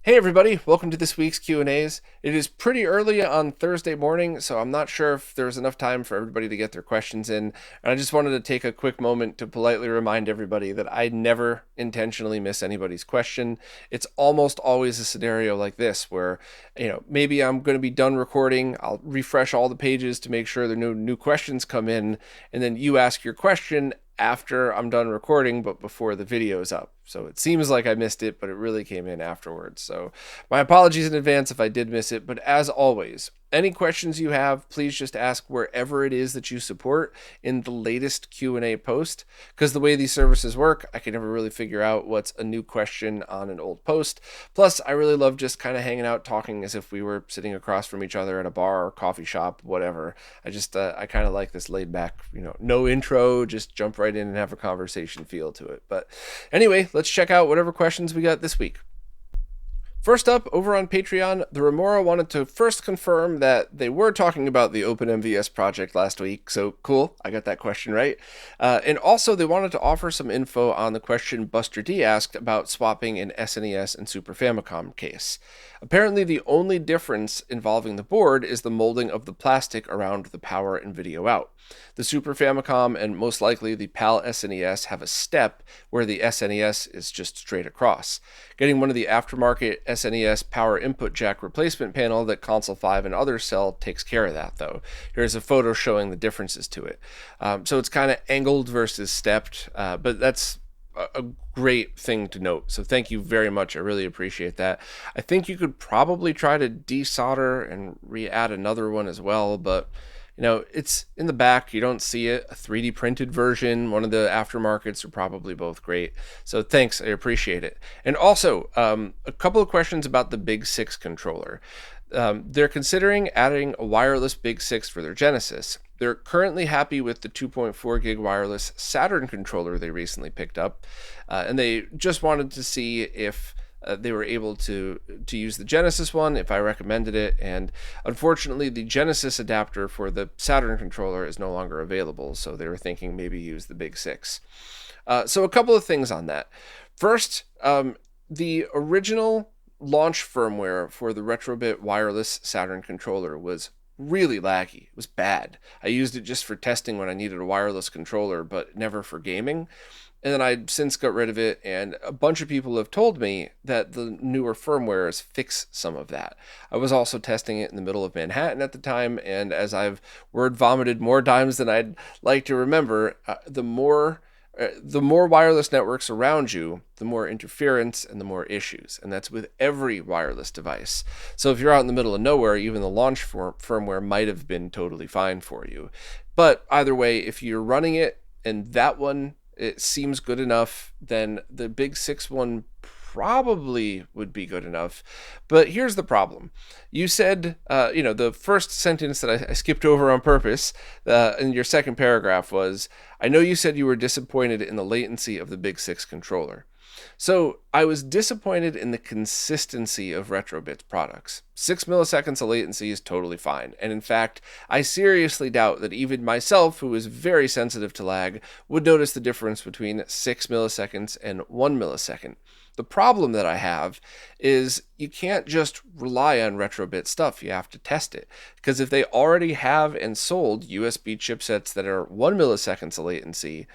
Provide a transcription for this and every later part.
Hey everybody, welcome to this week's Q&As. It is pretty early on Thursday morning, so I'm not sure if there's enough time for everybody to get their questions in. And I just wanted to take a quick moment to politely remind everybody that I never intentionally miss anybody's question. It's almost always a scenario like this where, maybe I'm going to be done recording, I'll refresh all the pages to make sure there are no new questions come in, and then you ask your question after I'm done recording, but before the video is up. So it seems like I missed it, but it really came in afterwards. So my apologies in advance if I did miss it. But as always, any questions you have, please just ask wherever it is that you support in the latest Q&A post. Because the way these services work, I can never really figure out what's a new question on an old post. Plus, I really love just kind of hanging out, talking as if we were sitting across from each other at a bar or coffee shop, whatever. I kind of like this laid back, no intro, just jump right in and have a conversation feel to it. But anyway, let's check out whatever questions we got this week. First up, over on Patreon, the Remora wanted to first confirm that they were talking about the OpenMVS project last week, so cool, I got that question right. And also, they wanted to offer some info on the question Buster D asked about swapping an SNES and Super Famicom case. Apparently, the only difference involving the board is the molding of the plastic around the power and video out. The Super Famicom and most likely the PAL SNES have a step where the SNES is just straight across. Getting one of the aftermarket SNES power input jack replacement panel that Console 5 and others sell takes care of that, though. Here's a photo showing the differences to it. So it's kind of angled versus stepped, but that's a great thing to note. So thank you very much. I really appreciate that. I think you could probably try to desolder and re-add another one as well, but it's in the back. You don't see it. A 3D printed version, one of the aftermarkets are probably both great. So thanks. I appreciate it. And also, a couple of questions about the Big 6 controller. They're considering adding a wireless Big 6 for their Genesis. They're currently happy with the 2.4 gig wireless Saturn controller they recently picked up. And they just wanted to see if they were able to use the Genesis one, if I recommended it, and unfortunately the Genesis adapter for the Saturn controller is no longer available, so they were thinking maybe use the Big 6. So a couple of things on that. First, the original launch firmware for the Retrobit wireless Saturn controller was really laggy. It was bad. I used it just for testing when I needed a wireless controller, but never for gaming. And then I since got rid of it, and a bunch of people have told me that the newer firmwares fix some of that. I was also testing it in the middle of Manhattan at the time, and as I've word vomited more times than I'd like to remember, the more wireless networks around you, the more interference and the more issues. And that's with every wireless device. So if you're out in the middle of nowhere, even the launch firmware might have been totally fine for you. But either way, if you're running it and that one, it seems good enough, then the Big 6 one probably would be good enough. But here's the problem. You said, the first sentence that I skipped over on purpose in your second paragraph was, I know you said you were disappointed in the latency of the Big 6 controller. So I was disappointed in the consistency of Retrobit's products. 6 milliseconds of latency is totally fine. And in fact, I seriously doubt that even myself, who is very sensitive to lag, would notice the difference between 6 milliseconds and 1 millisecond. The problem that I have is you can't just rely on Retrobit stuff. You have to test it. Because if they already have and sold USB chipsets that are 1 millisecond of latency,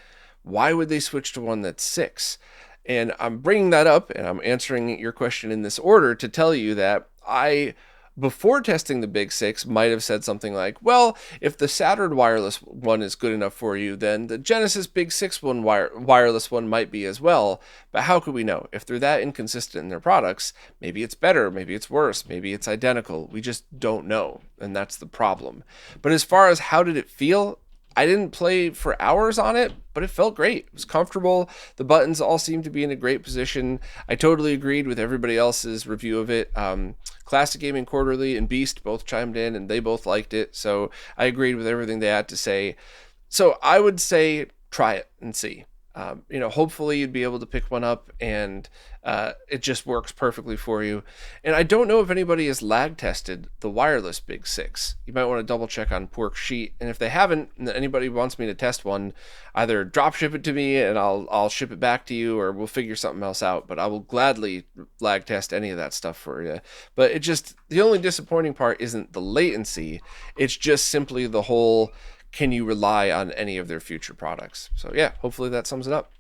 why would they switch to one that's 6? And I'm bringing that up, and I'm answering your question in this order to tell you that I, before testing the Big 6, might have said something like, well, if the Saturn wireless one is good enough for you, then the Genesis Big 6 one wireless one might be as well. But how could we know? If they're that inconsistent in their products, maybe it's better, maybe it's worse, maybe it's identical. We just don't know, and that's the problem. But as far as how did it feel, I didn't play for hours on it, but it felt great. It was comfortable. The buttons all seemed to be in a great position. I totally agreed with everybody else's review of it. Classic Gaming Quarterly and Beast both chimed in, and they both liked it. So I agreed with everything they had to say. So I would say try it and see. Hopefully you'd be able to pick one up and it just works perfectly for you. And I don't know if anybody has lag tested the wireless Big 6. You might want to double check on Pork Sheet. And if they haven't, and anybody wants me to test one, either drop ship it to me and I'll ship it back to you, or we'll figure something else out. But I will gladly lag test any of that stuff for you. But the only disappointing part isn't the latency. It's just simply the whole, can you rely on any of their future products? So yeah, hopefully that sums it up.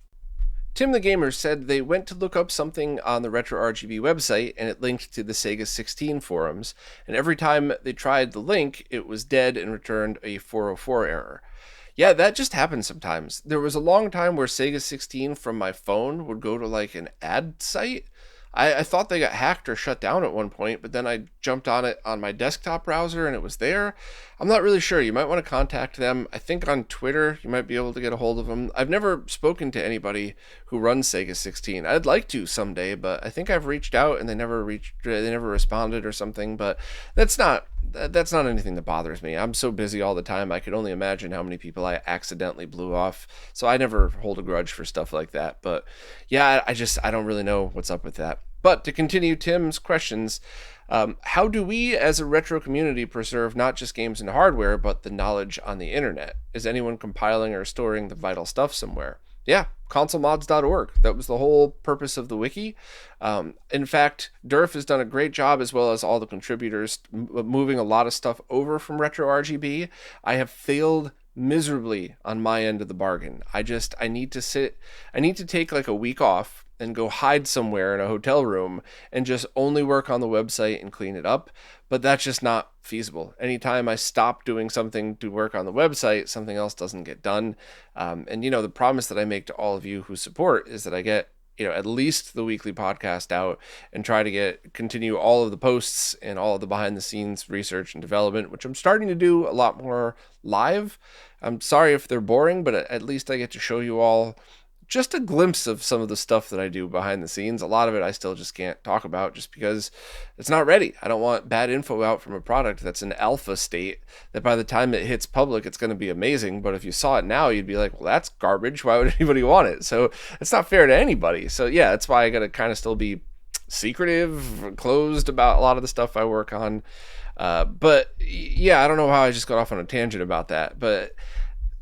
Tim the Gamer said they went to look up something on the RetroRGB website and it linked to the Sega 16 forums, and every time they tried the link, it was dead and returned a 404 error. Yeah, that just happens sometimes. There was a long time where Sega 16 from my phone would go to like an ad site. I thought they got hacked or shut down at one point, but then I jumped on it on my desktop browser and it was there. I'm not really sure. You might want to contact them. I think on Twitter you might be able to get a hold of them. I've never spoken to anybody who runs Sega 16. I'd like to someday, but I think I've reached out and they never responded or something. But that's not anything that bothers me. I'm so busy all the time. I could only imagine how many people I accidentally blew off. So I never hold a grudge for stuff like that. But yeah, I don't really know what's up with that. But to continue Tim's questions, how do we as a retro community preserve not just games and hardware, but the knowledge on the internet? Is anyone compiling or storing the vital stuff somewhere? Yeah, consolemods.org. That was the whole purpose of the wiki. In fact, Durf has done a great job, as well as all the contributors, moving a lot of stuff over from RetroRGB. I have failed miserably on my end of the bargain. I need to take like a week off and go hide somewhere in a hotel room and just only work on the website and clean it up. But that's just not feasible. Anytime I stop doing something to work on the website, something else doesn't get done. And the promise that I make to all of you who support is that I get at least the weekly podcast out and try to continue all of the posts and all of the behind the scenes research and development, which I'm starting to do a lot more live. I'm sorry if they're boring, but at least I get to show you all just a glimpse of some of the stuff that I do behind the scenes. A lot of it I still just can't talk about just because it's not ready. I don't want bad info out from a product that's in alpha state that by the time it hits public, it's going to be amazing. But if you saw it now, you'd be like, well, that's garbage. Why would anybody want it? So it's not fair to anybody. So yeah, that's why I got to kind of still be secretive, closed about a lot of the stuff I work on. But yeah, I don't know how I just got off on a tangent about that, but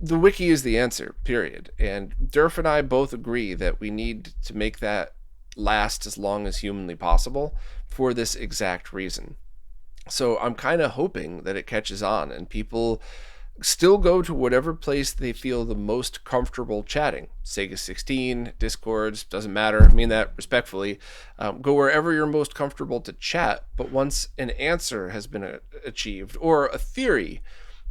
the wiki is the answer, period. And Durf and I both agree that we need to make that last as long as humanly possible for this exact reason. So I'm kind of hoping that it catches on and people still go to whatever place they feel the most comfortable chatting. Sega 16, Discords, doesn't matter. I mean that respectfully. Go wherever you're most comfortable to chat, but once an answer has been achieved or a theory,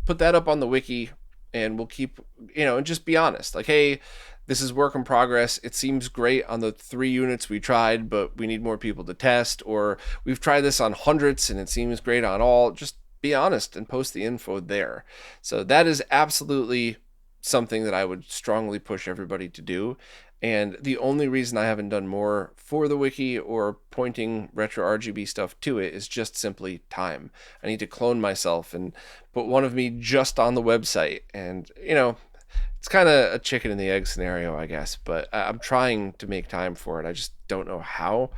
put that up on the wiki. And we'll keep, and just be honest. Like, hey, this is work in progress. It seems great on the 3 units we tried, but we need more people to test. Or we've tried this on hundreds and it seems great on all. Just be honest and post the info there. So that is absolutely something that I would strongly push everybody to do. And the only reason I haven't done more for the wiki or pointing RetroRGB stuff to it is just simply time. I need to clone myself and put one of me just on the website. And, it's kind of a chicken and the egg scenario, I guess. But I'm trying to make time for it. I just don't know how.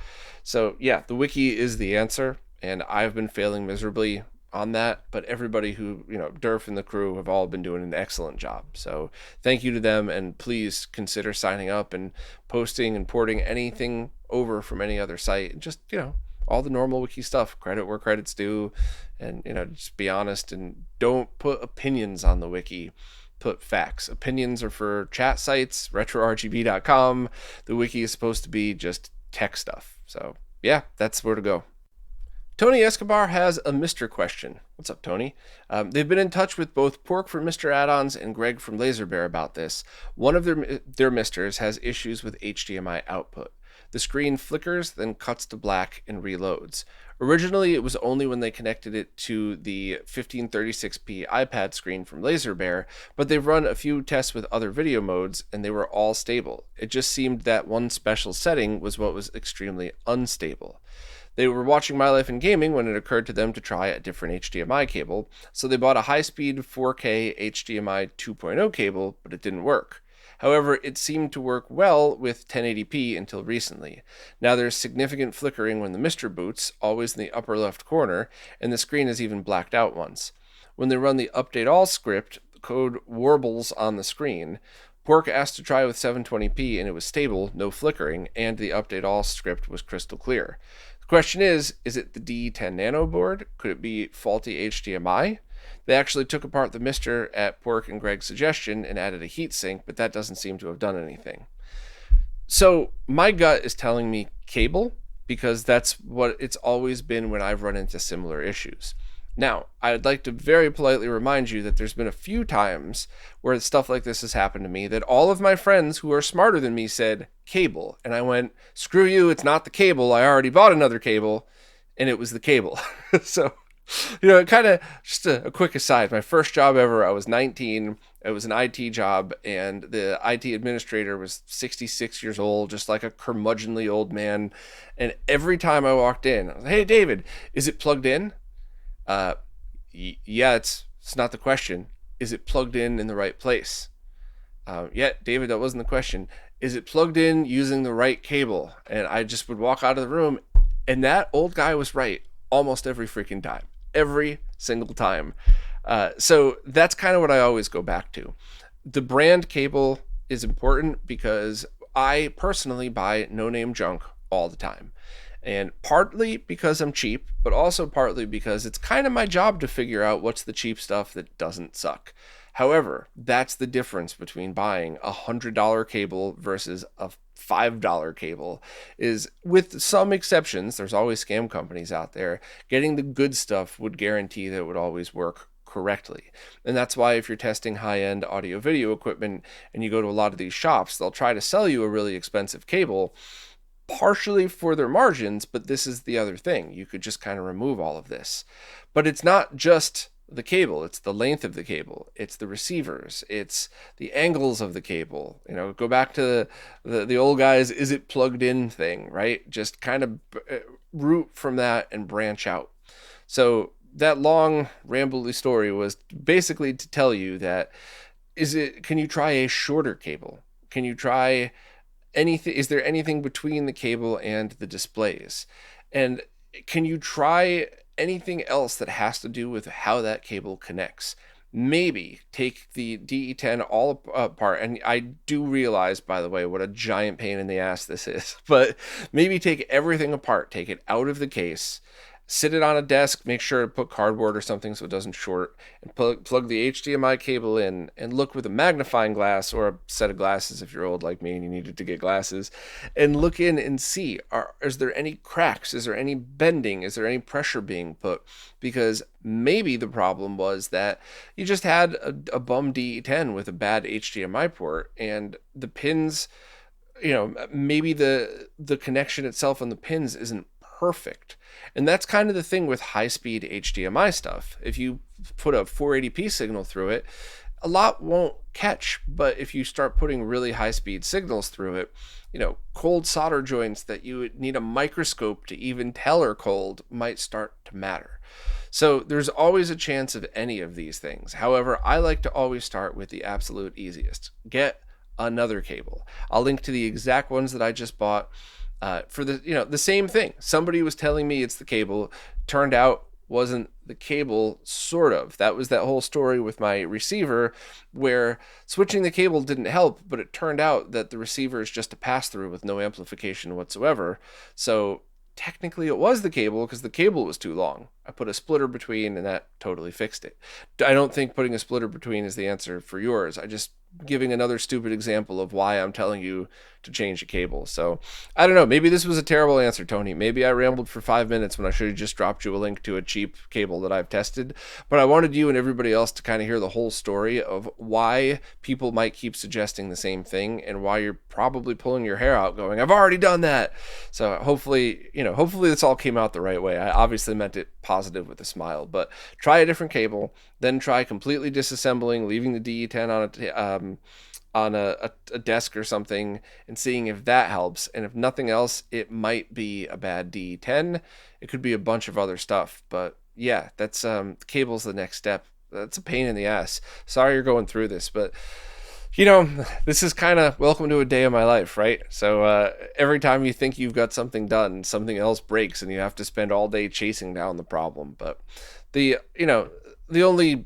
So, yeah, the wiki is the answer. And I've been failing miserably on that, but everybody who, Durf and the crew have all been doing an excellent job. So thank you to them, and please consider signing up and posting and porting anything over from any other site. Just, all the normal wiki stuff, credit where credit's due, and, just be honest and don't put opinions on the wiki. Put facts. Opinions are for chat sites, retrorgb.com. The wiki is supposed to be just tech stuff. So yeah, that's where to go. Tony Escobar has a Mr. question. What's up, Tony? They've been in touch with both Pork from Mr. Add-ons and Greg from Laser Bear about this. One of their Misters has issues with HDMI output. The screen flickers, then cuts to black and reloads. Originally, it was only when they connected it to the 1536p iPad screen from Laser Bear, but they've run a few tests with other video modes, and they were all stable. It just seemed that one special setting was what was extremely unstable. They were watching My Life in Gaming when it occurred to them to try a different HDMI cable, so they bought a high-speed 4K HDMI 2.0 cable, but it didn't work. However, it seemed to work well with 1080p until recently. Now there's significant flickering when the MiSTer boots, always in the upper left corner, and the screen is even blacked out once. When they run the update all script, the code warbles on the screen. Pork asked to try with 720p and it was stable, no flickering, and the update all script was crystal clear. The question is it the D10 Nano board? Could it be faulty HDMI? They actually took apart the MiSTer at Pork and Greg's suggestion and added a heatsink, but that doesn't seem to have done anything. So my gut is telling me cable, because that's what it's always been when I've run into similar issues. Now, I'd like to very politely remind you that there's been a few times where stuff like this has happened to me that all of my friends who are smarter than me said cable. And I went, screw you, it's not the cable. I already bought another cable, and it was the cable. So, it kind of, just a quick aside, my first job ever, I was 19. It was an IT job, and the IT administrator was 66 years old, just like a curmudgeonly old man. And every time I walked in, I was like, hey, David, is it plugged in? Yeah, it's not the question. Is it plugged in the right place? Yeah, David, that wasn't the question. Is it plugged in using the right cable? And I just would walk out of the room, and that old guy was right almost every freaking time, every single time. So that's kind of what I always go back to. The brand cable is important because I personally buy no-name junk all the time. And partly because I'm cheap, but also partly because it's kind of my job to figure out what's the cheap stuff that doesn't suck. However, that's the difference between buying a $100 cable versus a $5 cable, is with some exceptions, there's always scam companies out there, getting the good stuff would guarantee that it would always work correctly. And that's why if you're testing high-end audio video equipment and you go to a lot of these shops, they'll try to sell you a really expensive cable, partially for their margins, but this is the other thing. You could just kind of remove all of this. But it's not just the cable, it's the length of the cable, it's the receivers, it's the angles of the cable. Go back to the old guys, is it plugged in thing, right? Just kind of root from that and branch out. So that long rambly story was basically to tell you that can you try a shorter cable? Can you try anything? Is there anything between the cable and the displays? And can you try anything else that has to do with how that cable connects? Maybe take the DE10 all apart. And I do realize, by the way, what a giant pain in the ass this is, but maybe take everything apart, take it out of the case, sit it on a desk, make sure to put cardboard or something so it doesn't short, and plug the HDMI cable in, and look with a magnifying glass or a set of glasses if you're old like me and you needed to get glasses, and look in and see, is there any cracks? Is there any bending? Is there any pressure being put? Because maybe the problem was that you just had a bum D10 with a bad HDMI port, and the pins, maybe the connection itself on the pins isn't perfect. And that's kind of the thing with high-speed HDMI stuff. If you put a 480p signal through it, a lot won't catch. But if you start putting really high-speed signals through it, cold solder joints that you would need a microscope to even tell are cold might start to matter. So there's always a chance of any of these things. However, I like to always start with the absolute easiest. Get another cable. I'll link to the exact ones that I just bought. For the same thing. Somebody was telling me it's the cable. Turned out wasn't the cable, sort of. That was that whole story with my receiver where switching the cable didn't help, but it turned out that the receiver is just a pass-through with no amplification whatsoever. So technically it was the cable because the cable was too long. I put a splitter between and that totally fixed it. I don't think putting a splitter between is the answer for yours. I just giving another stupid example of why I'm telling you to change a cable. So I don't know, maybe this was a terrible answer, Tony. Maybe I rambled for 5 minutes when I should have just dropped you a link to a cheap cable that I've tested, but I wanted you and everybody else to kind of hear the whole story of why people might keep suggesting the same thing and why you're probably pulling your hair out going, I've already done that. So hopefully this all came out the right way. I obviously meant it positive with a smile, but try a different cable, then try completely disassembling, leaving the DE10 on a desk or something and seeing if that helps. And if nothing else, it might be a bad DE10. It could be a bunch of other stuff, but yeah, that's cable's the next step. That's a pain in the ass. Sorry you're going through this, but You know, this is kind of welcome to a day of my life, right? So every time you think you've got something done, something else breaks and you have to spend all day chasing down the problem. But the only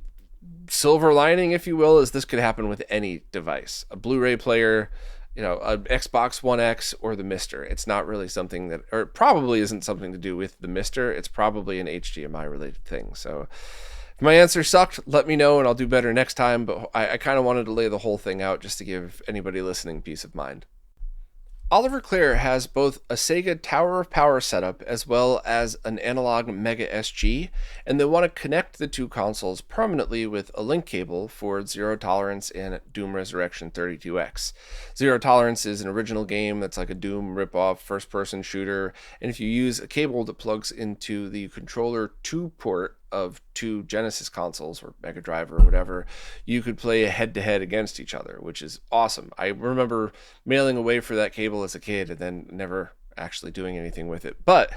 silver lining, if you will, is this could happen with any device. A Blu-ray player, an Xbox One X or the Mister. It's not really something that, or it probably isn't something to do with the Mister. It's probably an HDMI related thing. So if my answer sucked, let me know and I'll do better next time. But I kind of wanted to lay the whole thing out just to give anybody listening peace of mind. Oliver Clare has both a Sega Tower of Power setup as well as an analog Mega SG, and they want to connect the two consoles permanently with a link cable for Zero Tolerance and Doom Resurrection 32X. Zero Tolerance is an original game that's like a Doom ripoff first person shooter, and if you use a cable that plugs into the controller 2 port of two Genesis consoles or Mega Drive or whatever, you could play head to head against each other, which is awesome. I remember mailing away for that cable as a kid and then never actually doing anything with it. But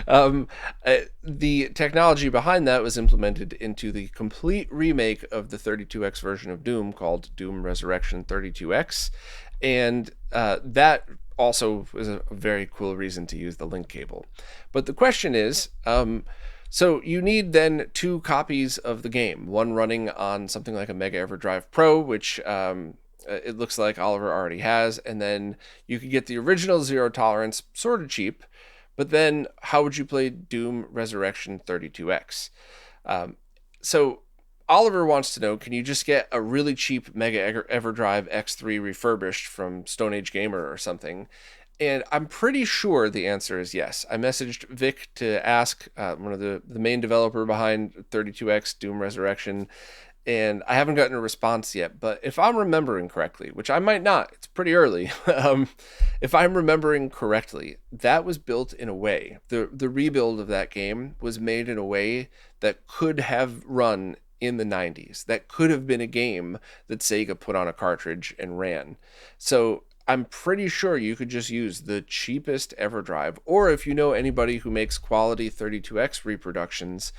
the technology behind that was implemented into the complete remake of the 32X version of Doom called Doom Resurrection 32X. And that also is a very cool reason to use the link cable. But the question is, so you need then 2 copies of the game, one running on something like a Mega Everdrive Pro, which it looks like Oliver already has, and then you could get the original Zero Tolerance sort of cheap, but then how would you play Doom Resurrection 32X? So Oliver wants to know, can you just get a really cheap Mega Everdrive X3 refurbished from Stone Age Gamer or something? And I'm pretty sure the answer is yes. I messaged Vic to ask, one of the main developer behind 32X Doom Resurrection, and I haven't gotten a response yet. But if I'm remembering correctly, which I might not, it's pretty early. If I'm remembering correctly, that was built in a way, the rebuild of that game was made in a way that could have run in the 90s. That could have been a game that Sega put on a cartridge and ran. So I'm pretty sure you could just use the cheapest Everdrive, or if you know anybody who makes quality 32X reproductions,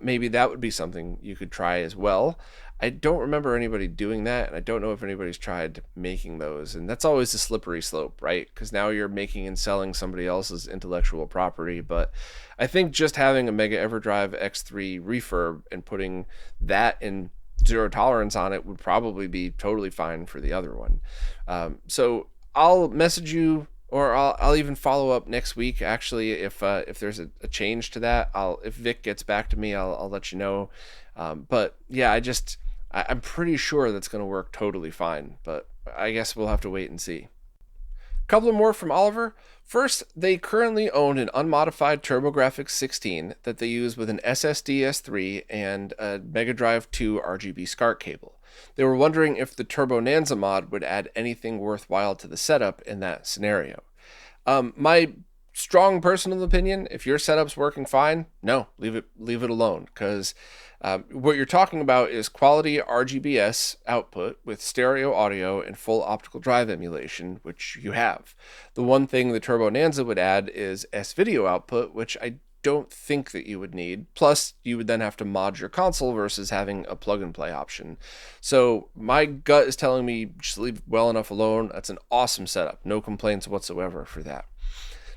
maybe that would be something you could try as well. I don't remember anybody doing that, and I don't know if anybody's tried making those, and that's always a slippery slope, right? Because now you're making and selling somebody else's intellectual property, but I think just having a Mega Everdrive X3 refurb and putting that in Zero Tolerance on it would probably be totally fine for the other one. So I'll message you, or I'll even follow up next week. Actually, if there's a change to that, if Vic gets back to me, I'll let you know. But yeah, I'm pretty sure that's going to work totally fine. But I guess we'll have to wait and see. Couple more from Oliver. First, they currently own an unmodified TurboGrafx 16 that they use with an SSD S3 and a Mega Drive 2 RGB SCART cable. They were wondering if the TurboNanza mod would add anything worthwhile to the setup in that scenario. My strong personal opinion, if your setup's working fine, no, leave it alone, because what you're talking about is quality RGBS output with stereo audio and full optical drive emulation, which you have. The one thing the TurboNanza would add is S-video output, which I don't think that you would need. Plus, you would then have to mod your console versus having a plug-and-play option. So my gut is telling me just leave it well enough alone. That's an awesome setup. No complaints whatsoever for that.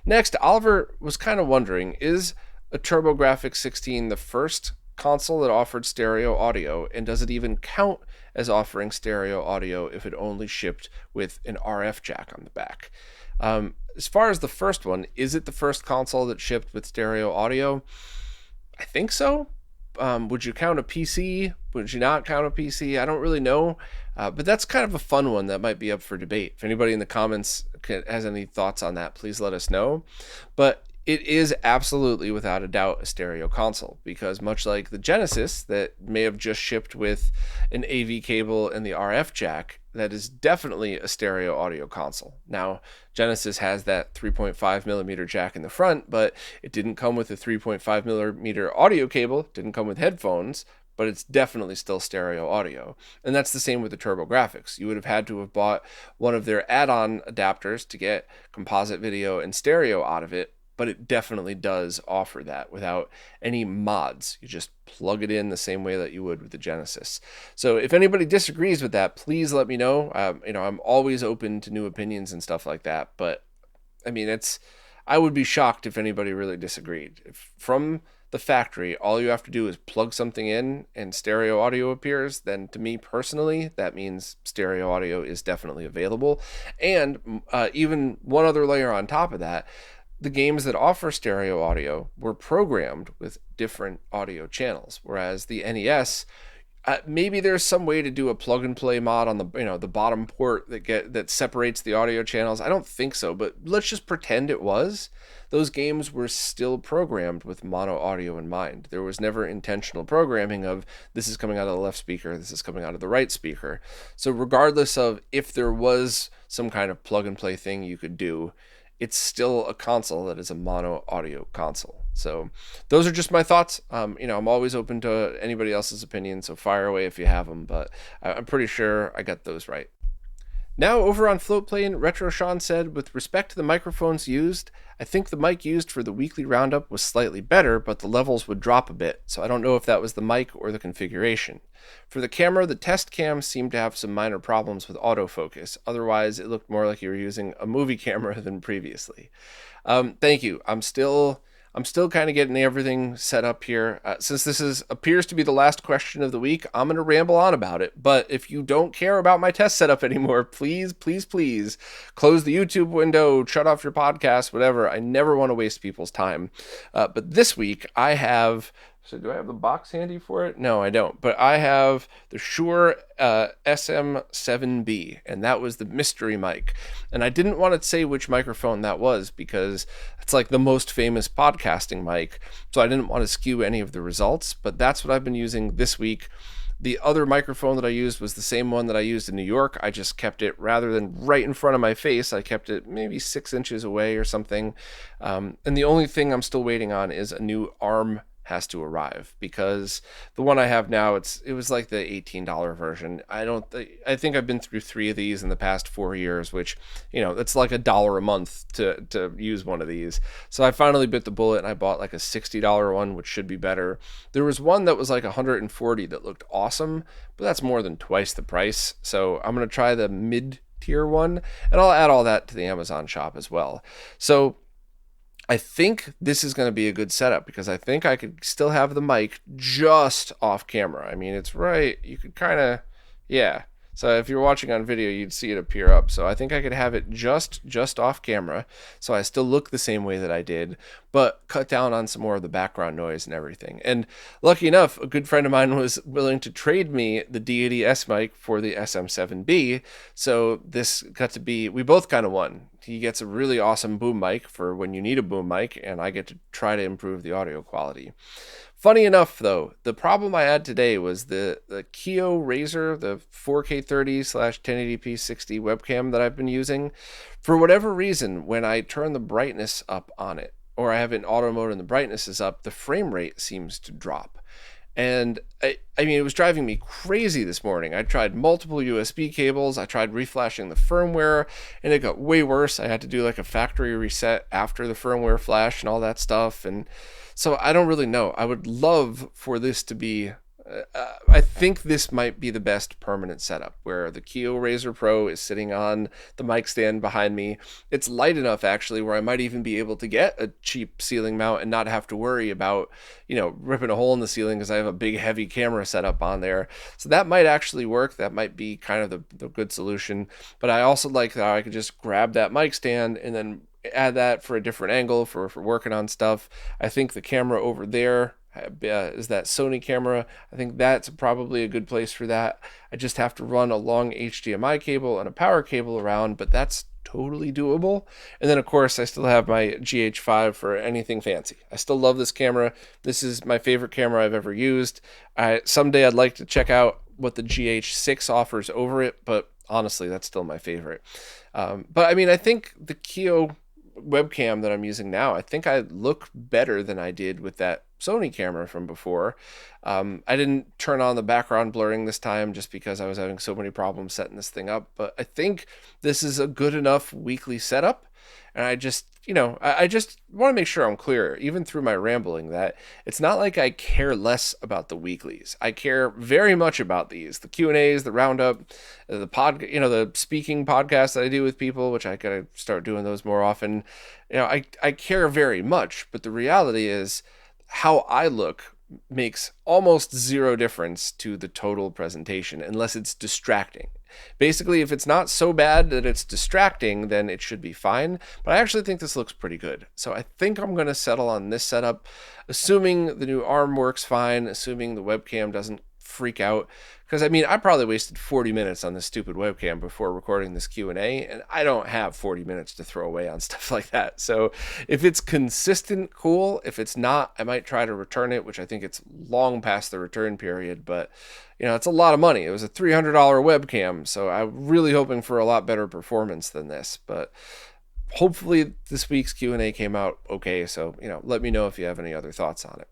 Next, Oliver was kind of wondering, is a TurboGrafx 16 the first console that offered stereo audio, and does it even count as offering stereo audio if it only shipped with an RF jack on the back? As far as the first one, is it the first console that shipped with stereo audio? I think so. Would you count a PC? Would you not count a PC? I don't really know. But that's kind of a fun one that might be up for debate. If anybody in the comments has any thoughts on that, please let us know. But it is absolutely, without a doubt, a stereo console, because much like the Genesis that may have just shipped with an AV cable and the RF jack, that is definitely a stereo audio console. Now, Genesis has that 3.5 millimeter jack in the front, but it didn't come with a 3.5 millimeter audio cable, it didn't come with headphones, but it's definitely still stereo audio. And that's the same with the TurboGrafx. You would have had to have bought one of their add-on adapters to get composite video and stereo out of it, but it definitely does offer that without any mods. You just plug it in the same way that you would with the Genesis. So if anybody disagrees with that, please let me know. I'm always open to new opinions and stuff like that. But I mean, I would be shocked if anybody really disagreed. From the factory, all you have to do is plug something in and stereo audio appears, then to me personally, that means stereo audio is definitely available. And even one other layer on top of that, the games that offer stereo audio were programmed with different audio channels, whereas the NES, maybe there's some way to do a plug and play mod on the bottom port that separates the audio channels. I don't think so, but let's just pretend it was. Those games were still programmed with mono audio in mind. There was never intentional programming of this is coming out of the left speaker, this is coming out of the right speaker. So regardless of if there was some kind of plug and play thing you could do, it's still a console that is a mono audio console. So those are just my thoughts. I'm always open to anybody else's opinion, so fire away if you have them, but I'm pretty sure I got those right. Now over on Floatplane, Retro Sean said, with respect to the microphones used, I think the mic used for the weekly roundup was slightly better, but the levels would drop a bit, so I don't know if that was the mic or the configuration. For the camera, the test cam seemed to have some minor problems with autofocus. Otherwise, it looked more like you were using a movie camera than previously. Thank you. I'm still kind of getting everything set up here. Since this appears to be the last question of the week, I'm going to ramble on about it. But if you don't care about my test setup anymore, please, please, please close the YouTube window, shut off your podcast, whatever. I never want to waste people's time. But this week I have... So do I have the box handy for it? No, I don't. But I have the Shure SM7B, and that was the mystery mic. And I didn't want to say which microphone that was because it's like the most famous podcasting mic. So I didn't want to skew any of the results, but that's what I've been using this week. The other microphone that I used was the same one that I used in New York. I just kept it, rather than right in front of my face, I kept it maybe 6 inches away or something. And the only thing I'm still waiting on is a new arm has to arrive, because the one I have now, it was like the $18 version. I think I've been through 3 of these in the past 4 years, which, it's like $1 a month to use one of these. So I finally bit the bullet and I bought like a $60 one, which should be better. There was one that was like $140 that looked awesome, but that's more than twice the price. So I'm going to try the mid-tier one, and I'll add all that to the Amazon shop as well. So I think this is going to be a good setup, because I think I could still have the mic just off camera. I mean, it's right. You could kind of, yeah. So if you're watching on video, you'd see it appear up. So I think I could have it just off camera, so I still look the same way that I did, but cut down on some more of the background noise and everything. And lucky enough, a good friend of mine was willing to trade me the D80S mic for the SM7B. So this got to be, we both kind of won. He gets a really awesome boom mic for when you need a boom mic, and I get to try to improve the audio quality. Funny enough, though, the problem I had today was the Kio Razor, the 4K30/1080p 60 webcam that I've been using. For whatever reason, when I turn the brightness up on it, or I have it in auto mode and the brightness is up, the frame rate seems to drop. And I mean, it was driving me crazy this morning. I tried multiple USB cables. I tried reflashing the firmware, and it got way worse. I had to do like a factory reset after the firmware flash and all that stuff. And so I don't really know. I would love for this to be, I think this might be the best permanent setup, where the Kio Razor Pro is sitting on the mic stand behind me. It's light enough, actually, where I might even be able to get a cheap ceiling mount and not have to worry about, ripping a hole in the ceiling, because I have a big heavy camera setup on there. So that might actually work. That might be kind of the good solution. But I also like that I could just grab that mic stand and then add that for a different angle for working on stuff. I think the camera over there is that Sony camera. I think that's probably a good place for that. I just have to run a long HDMI cable and a power cable around, but that's totally doable. And then of course I still have my GH5 for anything fancy. I still love this camera. This is my favorite camera I've ever used. Someday I'd like to check out what the GH6 offers over it, but honestly, that's still my favorite. But I mean, I think the Kio webcam that I'm using now, I think I look better than I did with that Sony camera from before. I didn't turn on the background blurring this time just because I was having so many problems setting this thing up, but I think this is a good enough weekly setup, and I just I just want to make sure I'm clear, even through my rambling, that it's not like I care less about the weeklies. I care very much about these, the Q&As, the roundup, the speaking podcast that I do with people, which I gotta start doing those more often. I care very much, but the reality is how I look makes almost zero difference to the total presentation unless it's distracting. Basically, if it's not so bad that it's distracting, then it should be fine. But I actually think this looks pretty good. So I think I'm going to settle on this setup, assuming the new arm works fine, assuming the webcam doesn't freak out. Because I probably wasted 40 minutes on this stupid webcam before recording this Q&A, and I don't have 40 minutes to throw away on stuff like that. So if it's consistent, cool. If it's not, I might try to return it, which I think it's long past the return period, but it's a lot of money. It was a $300 webcam, so I'm really hoping for a lot better performance than this, but hopefully this week's Q&A came out okay. So, let me know if you have any other thoughts on it.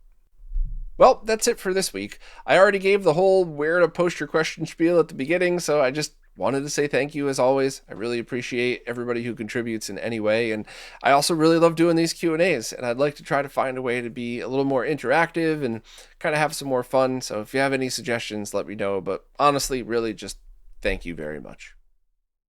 Well, that's it for this week. I already gave the whole where to post your question spiel at the beginning, so I just wanted to say thank you as always. I really appreciate everybody who contributes in any way, and I also really love doing these Q&As, and I'd like to try to find a way to be a little more interactive and kind of have some more fun. So if you have any suggestions, let me know, but honestly, really just thank you very much.